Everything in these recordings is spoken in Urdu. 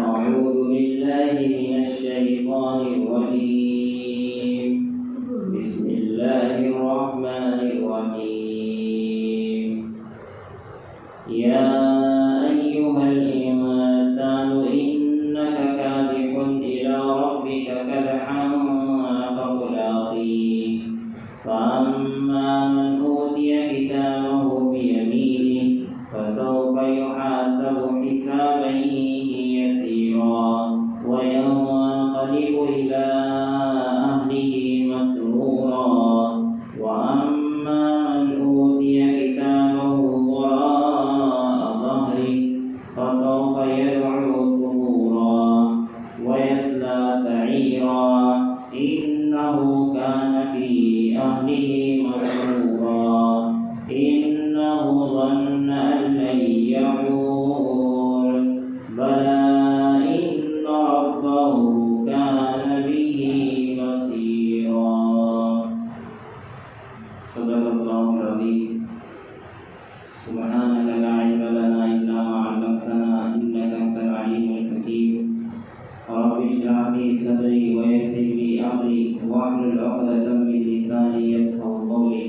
أعوذ بالله من الشيطان الرجيم بسم الله الرحمن الرحيم يا أيها الإنسان إنك كادح إلى ربك كدحا فملاقيه فأما من أوتي كتابه بيمينه فسوف يحاسب حسابا يسيرا وينقلب إلى أهله مسرورا وأما من أوتي كتابه وراء ظهره فسوف يدعو ثبورا ويصلى سعيرا إنه كان في أهله مسرورا إنه ظن أن لن يحور بلى إن ربه كان به بصيرا صدق الله العظيم سبحانك لا علم لنا إلا ما علمتنا إنك أنت العليم الحكيم رب اشرح لي صدري ويسر لي أمري واحلل عقدة من لساني يفقهوا قولي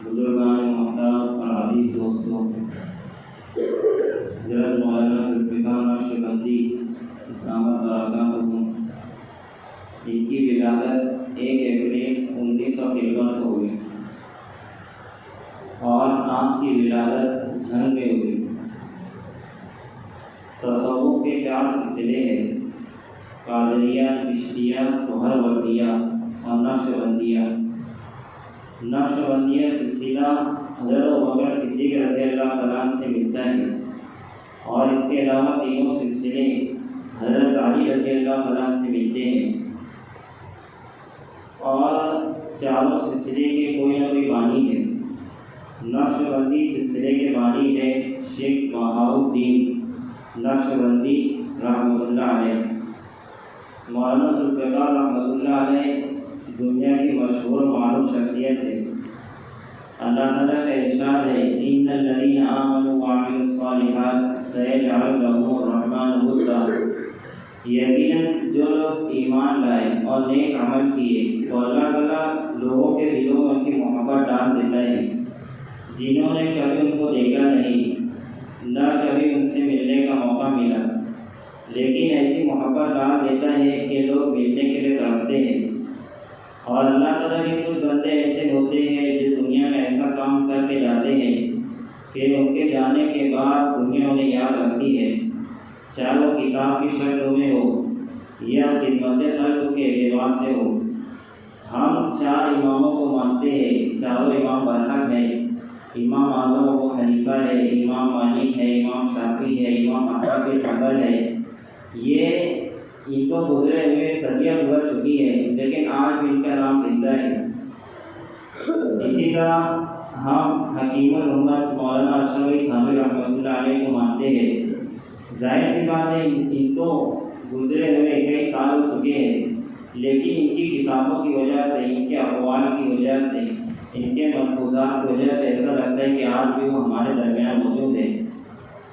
بزرگان محترم اور عزیز دوستوں، حضرت مولانا ذوالفقار نقشبندی دامت برکاتہ ان کی ولادت 1 اپریل 1953 کو ہوئی اور آپ کی ولادت جھنگ میں ہوئی۔ تصوف کے 4 سلسلے ہیں: قادریہ، چشتیہ، سہروردیہ اور نقشبندیہ۔ نقشبندیہ سلسلہ حضرت ابوبکر صدیق رضی اللہ تعالیٰ عنہ سے ملتا ہے اور اس کے علاوہ تینوں سلسلے حضرت علی رضی اللہ تعالیٰ عنہ سے ملتے ہیں، اور چاروں سلسلے کے کوئی نہ کوئی بانی ہے۔ نقشبندی سلسلے کے بانی ہے شیخ بہاؤالدین نقشبندی رحمۃ اللہ علیہ۔ مولانا ذوالفقار رحمۃ اللہ علیہ دنیا کی مشہور معروف شخصیت ہے۔ اللہ تعالیٰ کا ارشاد ہے: ان الذین آمنوا وعملوا الصالحات سیجعل لهم الرحمن ودا۔ یقیناً جو لوگ ایمان لائے اور نیک عمل کیے تو اللہ تعالیٰ لوگوں کے دلوں میں ان کی محبت ڈال دیتا ہے، جنہوں نے کبھی ان کو دیکھا نہیں، نہ کبھی ان سے ملنے کا موقع ملا، لیکن ایسی محبت ڈال دیتا ہے کہ لوگ ملنے کے لیے تڑپتے ہیں۔ اور اللہ تعالیٰ کے کچھ بندے ایسے ہوتے ہیں جو دنیا میں ایسا کام کر کے جاتے ہیں کہ ان کے جانے کے بعد دنیا انہیں یاد رکھتی ہے، چاہے وہ کتاب کی شکل میں ہو یا خدمت خلق کے اعتبار سے ہو۔ ہم 4 اماموں کو مانتے ہیں، چاروں امام برحق ہیں۔ امام اعظم ابو حنیفہ ہے، امام مالک ہے، امام شافعی ہے، امام احمد بن حنبل ہے۔ یہ ان کو گزرے ہوئے صدیاں گزر چکی ہے، لیکن آج بھی ان کا نام زندہ ہے۔ اسی طرح ہم حکیم الامت مولانا اشرف علی تھانوی رحمۃ اللہ علیہ کو مانتے ہیں۔ ظاہر سی بات ہے ان کو گزرے ہوئے کئی سال ہو چکے ہیں، لیکن ان کی کتابوں کی وجہ سے، ان کے اقوال کی وجہ سے، ان کے ملفوظات کی وجہ سے ایسا لگتا ہے کہ آج بھی وہ ہمارے درمیان موجود ہے۔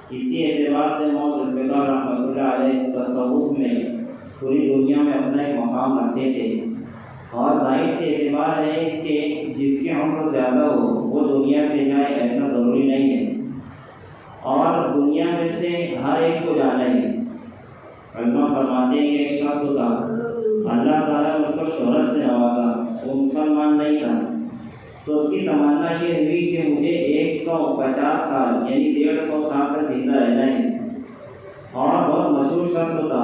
اسی اعتبار سے مولانا ذوالفقار رحمۃ اللہ علیہ تصوف میں پوری دنیا میں اپنا ایک مقام رکھتے تھے، اور ظاہر سے اعتبار ہے کہ جس کی عمر زیادہ ہو وہ دنیا سے جائے ایسا ضروری نہیں ہے، اور دنیا میں سے ہر ایک کو جانا ہے۔ علماء فرماتے ہیں کہ ایک شخص تھا، اللہ تعالیٰ نے اس کو شہرت سے نوازا، وہ مسلمان نہیں تھا، تو اس کی تمنا یہ ہوئی کہ مجھے 150 سال یعنی 150 سال تک زندہ رہنا ہے، اور بہت مشہور شخص تھا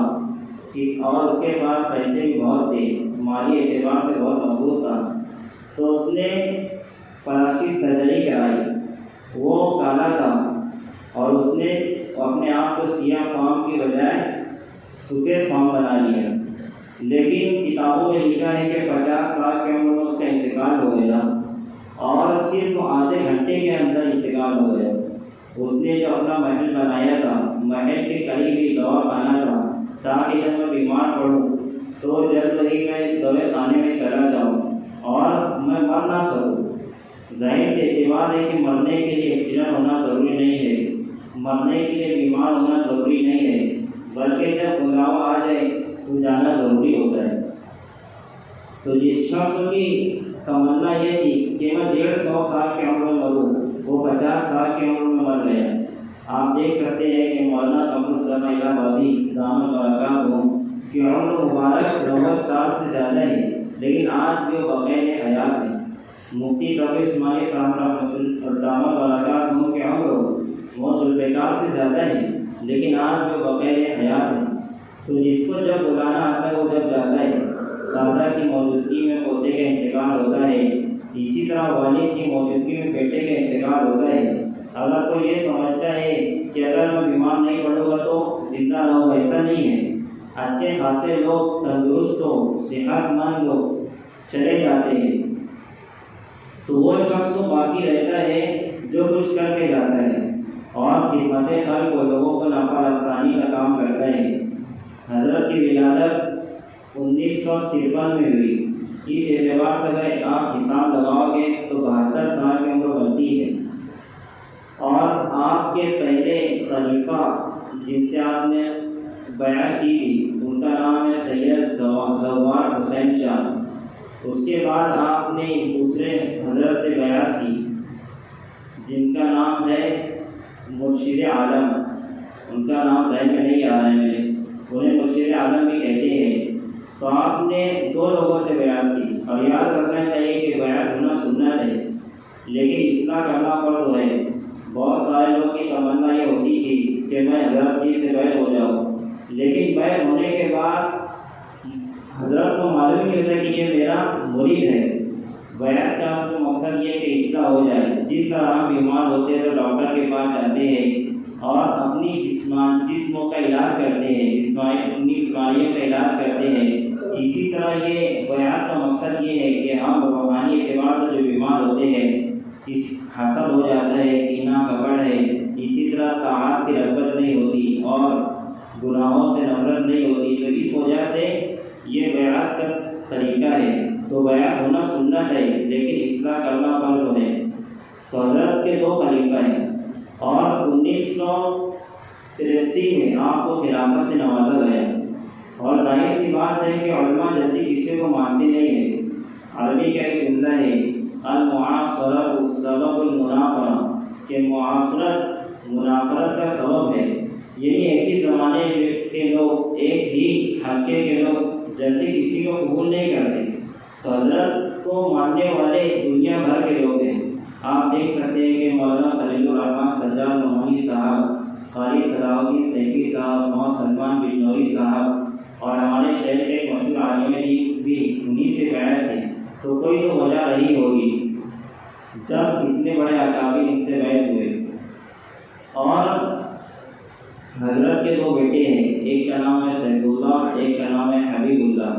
اور اس کے پاس پیسے بھی بہت تھے، مالی اعتبار سے بہت مضبوط تھا۔ تو اس نے پلاسٹک سرجری کرائی، وہ کالا تھا اور اس نے اپنے آپ کو سیاہ فام کی بجائے سفید فام بنا لیا، لیکن کتابوں میں لکھا ہے کہ 50 سال کی عمر میں اس کا انتقال ہو گیا، اور صرف آدھے گھنٹے کے اندر انتقال ہو گیا۔ اس نے جو اپنا محل بنایا تھا، محل کے قریب ہی دوا خانہ تھا، تاکہ جب میں بیمار پڑوں تو جلد ہی میں دوا خانے میں چلا جاؤں اور میں مر نہ سکوں۔ ظاہر سے اعتبار ہے کہ مرنے کے لیے ایکسیڈنٹ ہونا ضروری نہیں ہے، مرنے کے لیے بیمار ہونا ضروری نہیں ہے، بلکہ جب بلاوا آ جائے تو جانا ضروری ہوتا ہے۔ تو جس شخص کی تمنا یہ تھی کہ میں 150 سال کی عمر میں مروں، وہ 50 سال کی عمر میں مر گیا۔ آپ دیکھ سکتے ہیں کہ مولانا قمر الزمان الہ آبادی دامت برکاتہ کی عمر مبارک 90 سال سے زیادہ ہے، لیکن آج بھی وہ بقید حیات ہے۔ مفتی تقی عثمانی صاحب دامت برکاتہ کی عمر وہ ذوالفقار سے زیادہ ہے، لیکن آج بھی وہ بقید حیات ہے۔ تو جس کو جب بلانا آتا ہے وہ جب جاتا ہے۔ دادا کی موجودگی میں پوتے کا انتقال ہوتا ہے، اسی طرح والد کی موجودگی میں بیٹے کا انتقال ہوتا ہے۔ اگر کوئی یہ سمجھتا ہے کہ اگر میں بیمار نہیں پڑوں گا تو زندہ نہ ہو، ایسا نہیں ہے۔ اچھے خاصے لوگ تندرست ہو، صحت مند ہو، چلے جاتے ہیں، تو وہ شخص باقی رہتا ہے جو کچھ کر کے جاتا ہے اور خدمت خلق و لوگوں کو نفع رسانی کا کام کرتا ہے۔ حضرت کی ولادت 1953 میں ہوئی۔ اس اعتبار سے اگر آپ حساب لگاؤ گے تو 72 سال کی عمر بنتی ہے۔ اور آپ کے پہلے خلیفہ جن سے آپ نے بیعت کی تھی ان کا نام ہے سید زوار حسین شاہ۔ اس کے بعد آپ نے دوسرے حضرت سے بیعت کی جن کا نام ہے مرشد عالم، ان کا نام ذہن میں نہیں آ رہا ہے میرے، انہیں مرشد عالم بھی کہتے ہیں۔ تو آپ نے 2 لوگوں سے بیعت کی، اور یاد رکھنا چاہیے کہ بیعت ہونا سنت ہے لیکن اصلاح کرنا فرض ہے۔ بہت سارے لوگ کی تمنا یہ ہوتی تھی کہ میں حضرت جی سے بیعت ہو جاؤں، لیکن بیعت ہونے کے بعد حضرت کو معلوم نہیں ہوتا کہ یہ میرا مرید ہے۔ بیعت کا اصل مقصد یہ کہ اصلاح ہو جائے۔ جس طرح ہم بیمار ہوتے ہیں تو ڈاکٹر کے پاس جاتے ہیں اور اپنی جسموں کا علاج کرتے ہیں، اپنی بیماریوں کا علاج کرتے ہیں، اسی طرح یہ بیعت کا مقصد یہ ہے کہ ہم روحانی اعتبار سے جو بیمار ہوتے ہیں، اس حسد ہو جاتا ہے، کینہ کپٹ ہے، اسی طرح طاعات کی رغبت نہیں ہوتی اور گناہوں سے نفرت نہیں ہوتی، تو اس وجہ سے یہ بیعت کا طریقہ ہے۔ تو بیعت ہونا سنت ہے لیکن اصلاح کرنا فرض ہے۔ تو حضرت کے 2 خلیفہ ہیں اور 1983 میں آپ کو خلافت سے نوازا گیا، اور ظاہر سی بات ہے کہ علماء جلدی کسی کو مانتے نہیں ہیں۔ عربی کا ایک جملہ ہے المعاصرۃ سبب المنافرہ، کہ معاصرت منافرت کا سبب ہے، یعنی ایک ہی زمانے کے لوگ، ایک ہی حلقے کے لوگ جلدی کسی کو قبول نہیں کرتے۔ تو حضرت کو ماننے والے دنیا بھر کے لوگ ہیں۔ آپ دیکھ سکتے ہیں کہ مولانا خلیل الرحمن سجاد نعمانی صاحب، قاری صلاح الدین سیفی صاحب، محمد سلمان بجنوری صاحب اور ہمارے شہر کے ایک مشہور عالم دین بھی انہی سے بیعت تھے۔ تو کوئی تو وجہ رہی ہوگی جب اتنے بڑے اکابر ان سے بیعت ہوئے۔ اور حضرت کے 2 بیٹے ہیں، ایک کا نام ہے سیف اللہ، ایک کا نام ہے حبیب اللہ۔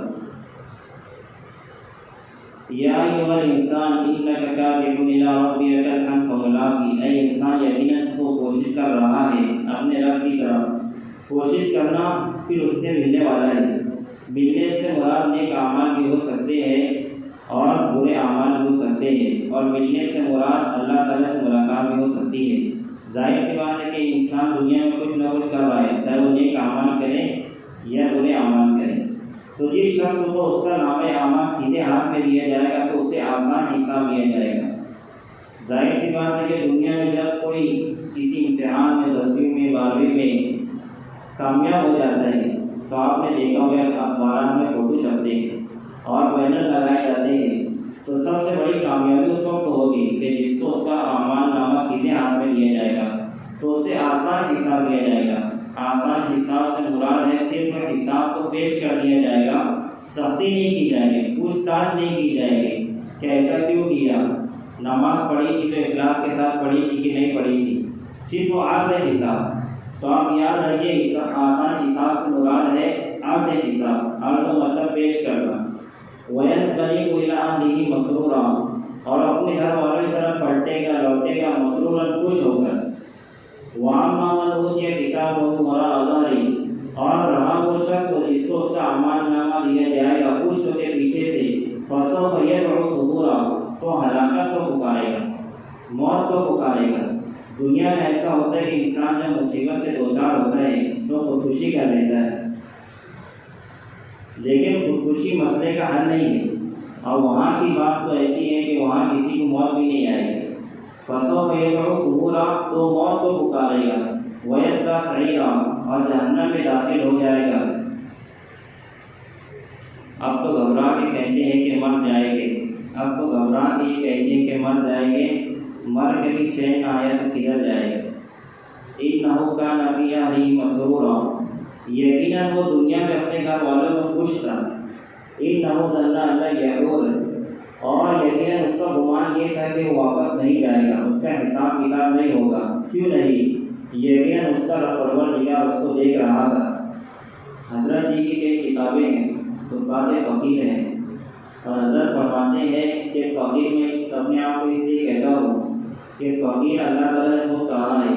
یا ایھا الانسان انک کادح الی ربک کدحا فملاقی، اے انسان یقیناً تو کوشش کر رہا ہے اپنے رب کی طرف۔ کوشش کرنا پھر اس سے ملنے والا ہے۔ ملنے سے مراد نیک اعمال بھی ہو سکتے ہیں اور برے اعمال بھی ہو سکتے ہیں، اور ملنے سے مراد اللہ تعالیٰ سے ملاقات بھی ہو سکتی ہے۔ ظاہر سی بات ہے کہ انسان دنیا میں کچھ نہ کچھ کر رہا ہے، چاہے وہ نیک اعمال کرے یا برے اعمال کرے۔ تو جس شخص کو اس کا نام اعمال سیدھے ہاتھ میں دیا جائے گا تو اسے آسان حساب لیا جائے گا۔ ظاہر سی بات ہے کہ دنیا میں جب کوئی کسی امتحان میں 10ویں میں 12ویں میں کامیاب ہو جاتا ہے تو آپ نے دیکھا ہوگا اخبارات میں فوٹو چھپتے ہیں اور بینر لگائے جاتے ہیں، تو سب سے بڑی کامیابی اس وقت ہوگی کہ جس کو اس کا اعمال نامہ سیدھے ہاتھ میں دیا جائے گا تو اسے آسان حساب لیا جائے گا۔ آسان حساب سے مراد ہے صرف حساب کو پیش کر دیا جائے گا، سختی نہیں کی جائے گی، پوچھ تاچھ نہیں کی جائے گی کہ ایسا کیوں کیا، نماز پڑھی تھی تو اخلاص کے ساتھ پڑھی تھی کہ نہیں پڑھی تھی، صرف وہ عرض حساب۔ تو آپ یاد رکھیے آسان حساب سے مراد ہے عرض حساب، عرض و مطلب پیش کرنا۔ وَيَنْقَلِبُ إِلَىٰ أَهْلِهِ مَسْرُورًا، اور اپنے گھر والوں کی طرف پلٹے گا، لوٹے گا مسرورًا، خوش ہو کر۔ وَأَمَّا مَنْ أُوتِيَ كِتَابَهُ وَرَاءَ ظَهْرِهِ، اور رہا وہ شخص جس کو اس کا اعمال نامہ دیا جائے گا پشت کے پیچھے سے، فَسَوْفَ يَدْعُو ثُبُورًا، تو ہلاکت کو پکارے گا، موت کو پکارے گا۔ دنیا میں ایسا ہوتا ہے کہ انسان جب مصیبت سے دوچار ہوتا ہے تو خودکشی کر لیتا ہے، لیکن خودکشی مسئلے کا حل نہیں ہے، اور وہاں کی بات تو ایسی ہے کہ وہاں کسی کو موت بھی نہیں آئے گی۔ فَسَوْفَ يَدْعُو ثُبُورًا، تو موت کو پکارے گا، وَيَصْلَىٰ سَعِيرًا، اور جہنم میں داخل ہو جائے گا۔ اب تو گھبرا کے کہتے ہیں کہ مر جائیں گے، اب تو گھبرا کے یہ کہتے ہیں کہ مر جائیں گے، مر کے بھی چین نہ آیا تو کدھر جائے گا۔ إِنَّهُ كَانَ فِي أَهْلِهِ مَسْرُورًا، یقیناً وہ دنیا میں اپنے گھر والوں کو خوش تھا۔ إِنَّهُ ظَنَّ أَن لَّن يَحُورَ، اور یقیناً اس کا گمان یہ تھا کہ وہ واپس نہیں جائے گا، اس کا حساب کتاب نہیں ہوگا۔ کیوں نہیں؟ یقیناً اس کا پروردگار اس کو دیکھ رہا تھا۔ حضرت جی کی کئی کتابیں ہیں، خطبات فقیر ہیں، اور حضرت فرماتے ہیں کہ فقیر میں اپنے آپ کو اس لیے کہتا ہوں کہ فقیر اللہ تعالیٰ نے خود کہا ہے،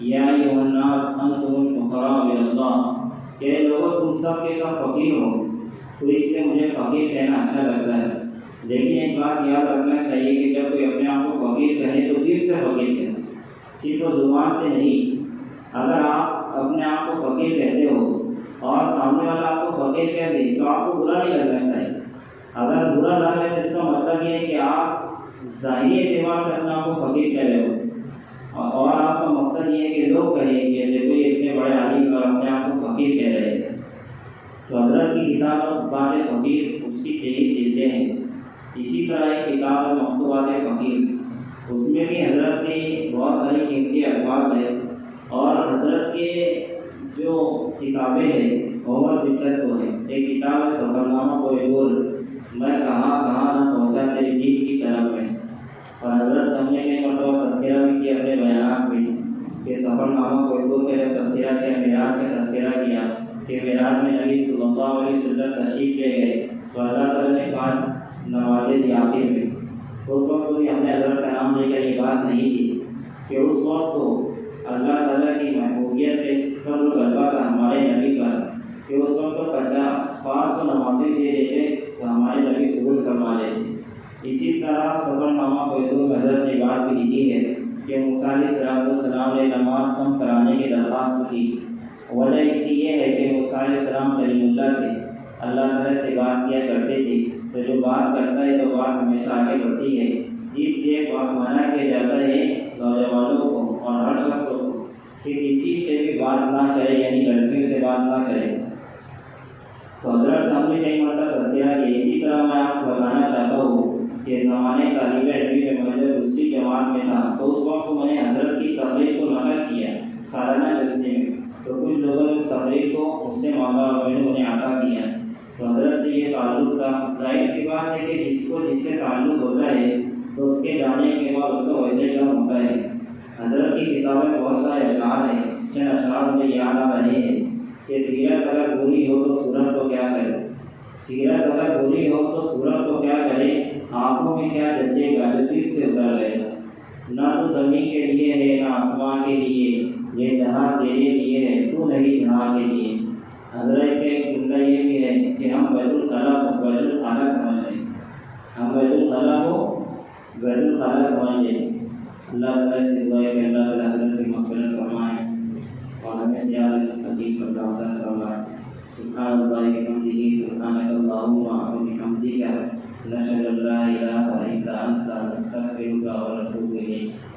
یا ایھا الناس انتم الفقراء الی اللہ، کہ لوگوں تم سب کے سب فقیر ہو، تو اس لیے مجھے فقیر کہنا اچھا لگتا ہے۔ لیکن ایک بات یاد رکھنا چاہیے کہ جب کوئی اپنے آپ کو فقیر کہے تو دل سے فقیر کہے، صرف زبان سے نہیں۔ اگر آپ اپنے آپ کو فقیر کہتے ہو اور سامنے والا آپ کو فقیر کہہ دے تو آپ کو برا نہیں لگنا چاہیے۔ اگر برا لگے تو اس کا مطلب یہ ہے کہ آپ ظاہری اعتبار سے اپنے آپ کو فقیر کہہ رہے ہو، اور آپ کا مقصد یہ ہے کہ لوگ کہیں کہ دیکھو یہ اتنے بڑے عالم اور اپنے آپ کو فقیر کہہ رہے ہیں۔ تو حضرت کی کتاب بات فقیر اس کی 23 جلدیں ہیں۔ اسی طرح ایک کتاب ہے مکتوبات فقیر، اس میں بھی حضرت کے بہت ساری قیمتی الفاظ ہیں، اور حضرت کے جو کتابیں ہیں وہ بہت دلچسپ ہیں۔ ایک کتاب ہے سفر نامہ کوئی دور، میں کہاں کہاں نہ پہنچا تیری دین کی طرف میں، اور حضرت ہم نے کئی مرتبہ تذکرہ بھی کیا اپنے بیانات میں کہ سفر نامہ کوئی دور کا جب تذکرہ کیا، معراج کا تذکرہ کیا کہ معراج میں نبی صلی اللہ علیہ وسلم تشریف لے گئے تو اللہ تعالیٰ نے 5 نوازے دی آخر میں۔ اس وقت بھی ہم نے حضرت کا نام لے کر یہ بات نہیں کی کہ اس وقت تو اللہ تعالیٰ کی محبوبیت کے فضل و غلبہ تھا ہمارے نبی پر، کہ اس وقت تو 500 نمازیں دے دیتے تو ہمارے نبی قبول فرما لیتے۔ اسی طرح سفر نامہ کوئی دور حضرت نے بات بھی لکھی ہے کہ موسیٰ علیہ السلام نے نماز کم کرانے کی درخواست کی، وجہ اس کی یہ ہے کہ موسیٰ علیہ السلام کلیم اللہ تھے، اللہ تعالیٰ سے بات کیا کرتے تھے، تو جو بات کرتا ہے تو بات ہمیشہ آگے بڑھتی ہے، اس لیے بات منع کیا جاتا ہے نوجوانوں کو اور ہر شخص کو کہ کسی سے بھی بات نہ کرے، یعنی لڑکیوں سے بات نہ کرے۔ تو حضرت ہم نے کئی مرتبہ تذکرہ کیا۔ اسی طرح میں آپ کو بتانا چاہتا ہوں کہ زمانے طالب علمی میں میں جب دوسری جماعت میں تھا تو اس وقت میں نے حضرت کی تقریر کو نقل کیا سالانہ جلسے میں، تو کچھ لوگوں نے اس تقریر کو مجھ سے مانگا اور میں نے انہیں عطا کیا۔ تو حضرت سے یہ تعلق تھا، ظاہر سی بات ہے کہ جس سے تعلق ہوتا ہے تو اس کے جانے کے بعد اس کا ویسے کام ہوتا ہے۔ حضرت کی کتابیں بہت سارے اشعار ہیں، چند اشعار مجھے یاد آ رہے ہیں کہ سیرت اگر بری ہو تو صورت کو کیا کرے، سیرت اگر بری ہو تو صورت کو کیا کرے، آنکھوں میں کیا جچے گا جو دل سے اتر رہے گا۔ نہ تو زمین کے لیے ہے نہ آسمان کے لیے، یہ جہاں تیرے لیے ہے تو نہیں جہاں کے لیے۔ حضرت کے جملہ یہ بھی ہے کہ ہم بیت الخلا کو بیت الخانہ سمجھ لیں، ہم بیت الخلا کو بیت الخانہ سمجھ لیں۔ اللہ تعالیٰ سے دعا ہے کہ اللہ تعالیٰ حضرت کی مغفرت فرمائے اور ہمیں سیاحت مستقیم پر دعوت فرمائے۔ سبحان اللہ بحمدہ، سبحانک اللہم وبحمدک، نشہد ان لا الہ الا انت، نستغفرک ونتوب الیک۔